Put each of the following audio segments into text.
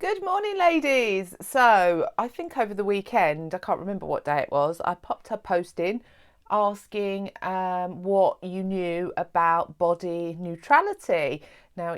Good morning, ladies. So, I think over the weekend, I can't remember what day it was, I popped a post in asking what you knew about body neutrality. Now,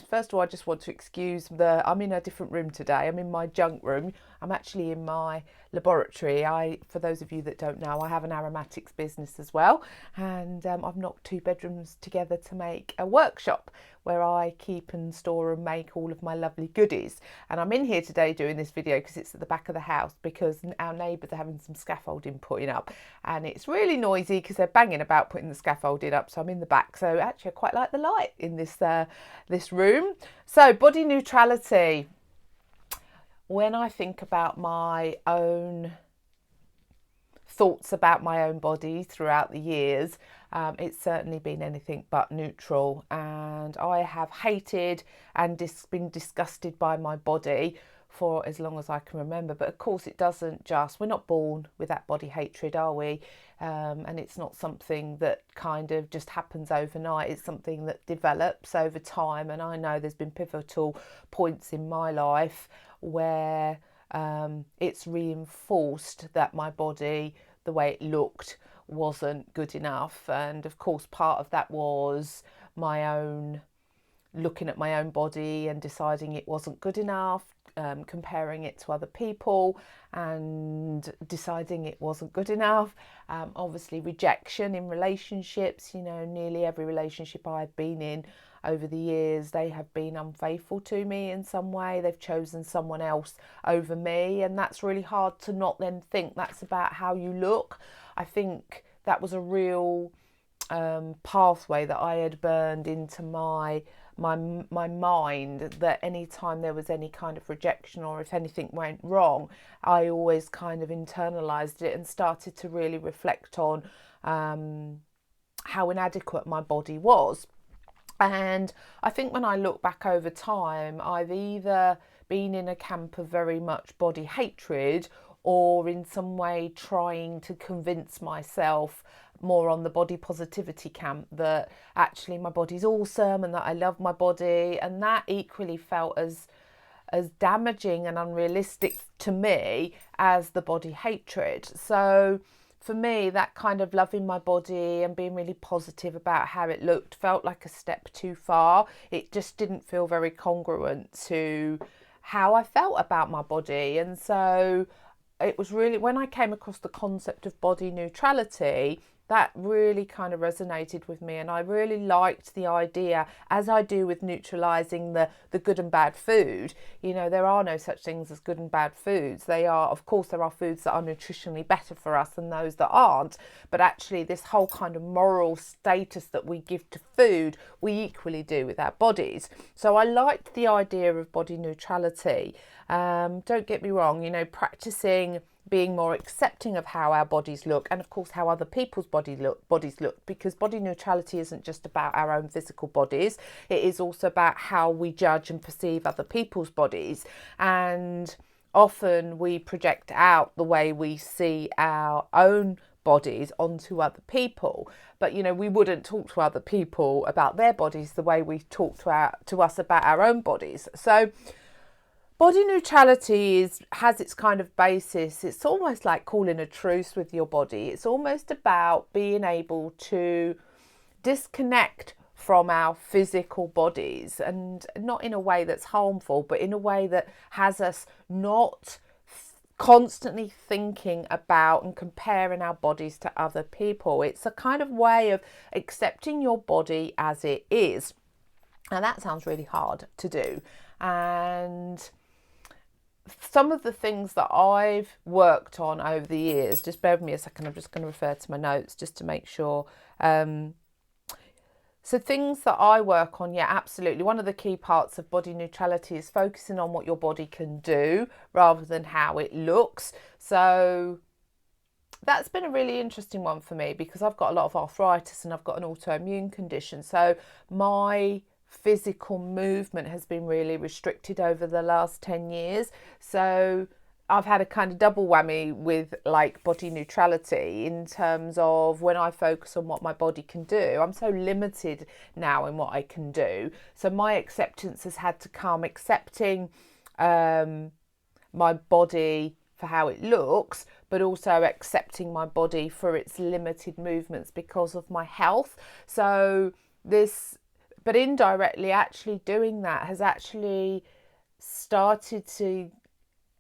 first of all, I just want to excuse I'm in a different room today. I'm in my junk room. I'm actually in my laboratory. For those of you that don't know, I have an aromatics business as well, and I've knocked two bedrooms together to make a workshop where I keep and store and make all of my lovely goodies. And I'm in here today doing this video because it's at the back of the house, because our neighbours are having some scaffolding putting up, and it's really noisy because they're banging about putting the scaffolding up. So I'm in the back. So actually, I quite like the light in this room. So body neutrality. When I think about my own thoughts about my own body throughout the years, it's certainly been anything but neutral, and I have hated and been disgusted by my body for as long as I can remember. But of course, we're not born with that body hatred, are we? And it's not something that kind of just happens overnight. It's something that develops over time, and I know there's been pivotal points in my life where it's reinforced that my body, the way it looked, wasn't good enough. And of course, part of that was my own looking at my own body and deciding it wasn't good enough, comparing it to other people and deciding it wasn't good enough. Obviously, rejection in relationships. Nearly every relationship I've been in over the years, they have been unfaithful to me in some way. They've chosen someone else over me, and that's really hard to not then think that's about how you look. I think that was a real pathway that I had burned into my mind, that any time there was any kind of rejection or if anything went wrong, I always kind of internalized it and started to really reflect on how inadequate my body was. And I think when I look back over time, I've either been in a camp of very much body hatred, or in some way trying to convince myself more on the body positivity camp that actually my body's awesome and that I love my body. And that equally felt as damaging and unrealistic to me as the body hatred. So for me, that kind of loving my body and being really positive about how it looked felt like a step too far. It just didn't feel very congruent to how I felt about my body. And so it was really when I came across the concept of body neutrality, that really kind of resonated with me, and I really liked the idea, as I do with neutralizing the good and bad food. There are no such things as good and bad foods. Of course, there are foods that are nutritionally better for us than those that aren't, but actually this whole kind of moral status that we give to food, we equally do with our bodies. So I liked the idea of body neutrality. Don't get me wrong, practicing being more accepting of how our bodies look, and of course how other people's bodies look, because body neutrality isn't just about our own physical bodies. It is also about how we judge and perceive other people's bodies, and often we project out the way we see our own bodies onto other people. But we wouldn't talk to other people about their bodies the way we talk to us about our own bodies. So body neutrality has its kind of basis. It's almost like calling a truce with your body. It's almost about being able to disconnect from our physical bodies, and not in a way that's harmful, but in a way that has us not constantly thinking about and comparing our bodies to other people. It's a kind of way of accepting your body as it is. Now that sounds really hard to do, and some of the things that I've worked on over the years, just bear with me a second, I'm just going to refer to my notes just to make sure. So things that I work on, yeah, absolutely. One of the key parts of body neutrality is focusing on what your body can do rather than how it looks. So that's been a really interesting one for me, because I've got a lot of arthritis and I've got an autoimmune condition. So my physical movement has been really restricted over the last 10 years. So I've had a kind of double whammy with like body neutrality, in terms of when I focus on what my body can do, I'm so limited now in what I can do. So my acceptance has had to come accepting my body for how it looks, but also accepting my body for its limited movements because of my health. So but indirectly, actually doing that has actually started to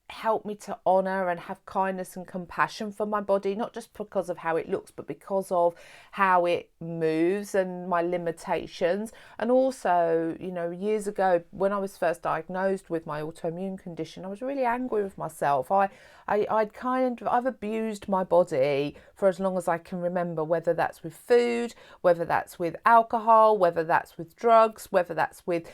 help me to honour and have kindness and compassion for my body, not just because of how it looks, but because of how it moves and my limitations. And also, years ago when I was first diagnosed with my autoimmune condition, I was really angry with myself. I've abused my body for as long as I can remember, whether that's with food, whether that's with alcohol, whether that's with drugs, whether that's with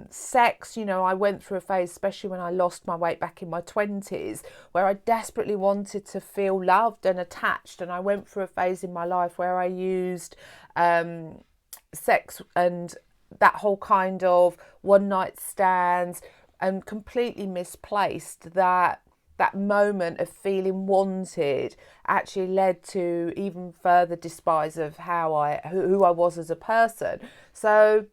sex. I went through a phase, especially when I lost my weight back in my 20s, where I desperately wanted to feel loved and attached. And I went through a phase in my life where I used sex and that whole kind of one night stands, and completely misplaced that moment of feeling wanted actually led to even further despise of who I was as a person. So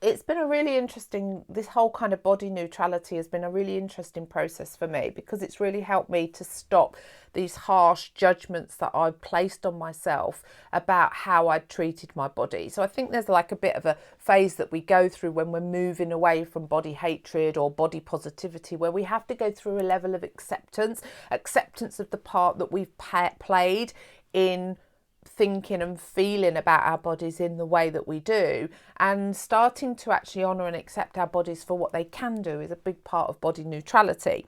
it's been this whole kind of body neutrality has been a really interesting process for me, because it's really helped me to stop these harsh judgments that I placed on myself about how I'd treated my body. So I think there's like a bit of a phase that we go through when we're moving away from body hatred or body positivity, where we have to go through a level of acceptance of the part that we've played in thinking and feeling about our bodies in the way that we do, and starting to actually honour and accept our bodies for what they can do is a big part of body neutrality.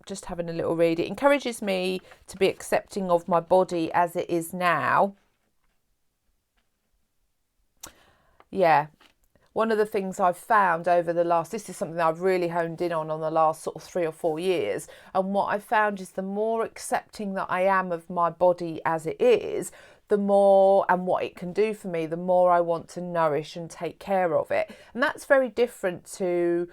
Just having a little read. It encourages me to be accepting of my body as it is now. Yeah. One of the things I've found this is something that I've really honed in on the last sort of 3 or 4 years. And what I've found is the more accepting that I am of my body as it is, the more, and what it can do for me, the more I want to nourish and take care of it. And that's very different to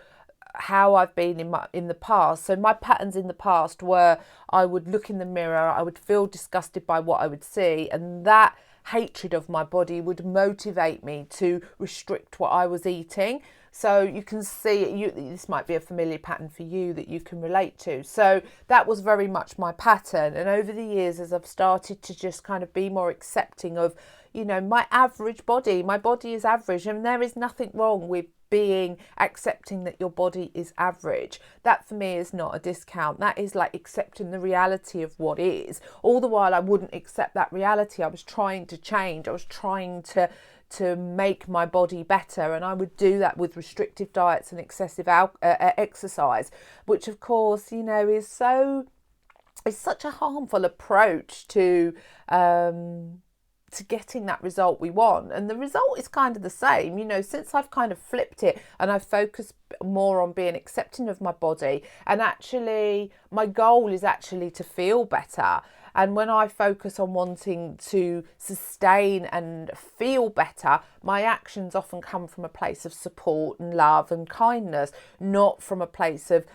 how I've been in the past. So my patterns in the past were, I would look in the mirror, I would feel disgusted by what I would see, and that hatred of my body would motivate me to restrict what I was eating. So you can see, this might be a familiar pattern for you that you can relate to. So that was very much my pattern. And over the years, as I've started to just kind of be more accepting of, my average body, my body is average, and there is nothing wrong with accepting that your body is average. That for me is not a discount. That is like accepting the reality of what is. All the while I wouldn't accept that reality, I was trying to change. I was trying to make my body better, and I would do that with restrictive diets and excessive exercise, which of course is such a harmful approach to getting that result we want. And the result is kind of the same, since I've kind of flipped it and I've focused more on being accepting of my body, and actually my goal is actually to feel better. And when I focus on wanting to sustain and feel better, my actions often come from a place of support and love and kindness, not from a place of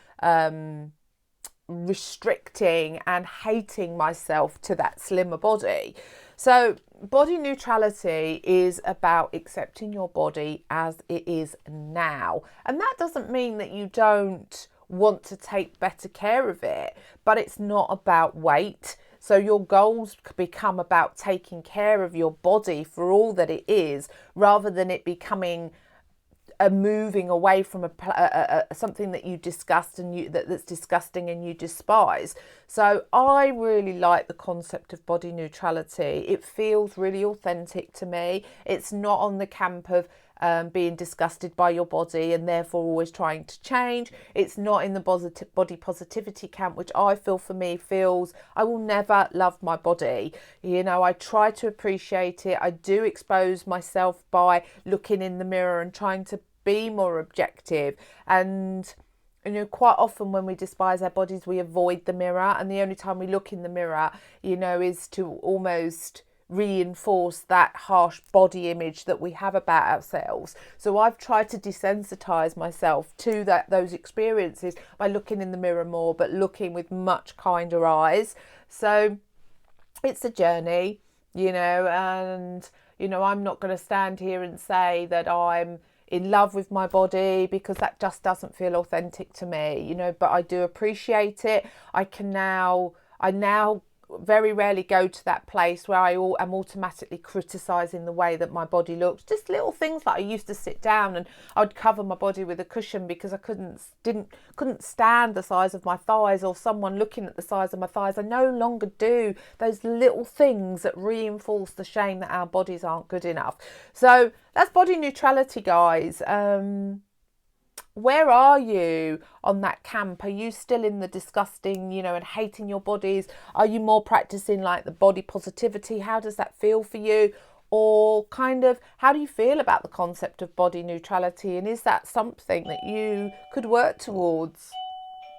restricting and hating myself to that slimmer body. So body neutrality is about accepting your body as it is now. And that doesn't mean that you don't want to take better care of it, but it's not about weight. So your goals become about taking care of your body for all that it is, rather than it becoming a moving away from something that you disgust and that's disgusting and you despise. So I really like the concept of body neutrality. It feels really authentic to me. It's not on the camp of being disgusted by your body and therefore always trying to change. It's not in the body positivity camp, which I feel for me feels I will never love my body. I try to appreciate it. I do expose myself by looking in the mirror and trying to be more objective. And quite often when we despise our bodies, we avoid the mirror, and the only time we look in the mirror is to almost reinforce that harsh body image that we have about ourselves. So I've tried to desensitize myself to those experiences by looking in the mirror more, but looking with much kinder eyes. So it's a journey, and I'm not going to stand here and say that I'm in love with my body, because that just doesn't feel authentic to me, you know, but I do appreciate it. I now very rarely go to that place where am automatically criticising the way that my body looks. Just little things like I used to sit down and I would cover my body with a cushion because I couldn't stand the size of my thighs, or someone looking at the size of my thighs. I no longer do those little things that reinforce the shame that our bodies aren't good enough. So that's body neutrality, guys. Where are you on that camp? Are you still in the disgusting, you know, and hating your bodies? Are you more practicing like the body positivity? How does that feel for you? Or kind of, how do you feel about the concept of body neutrality? And is that something that you could work towards?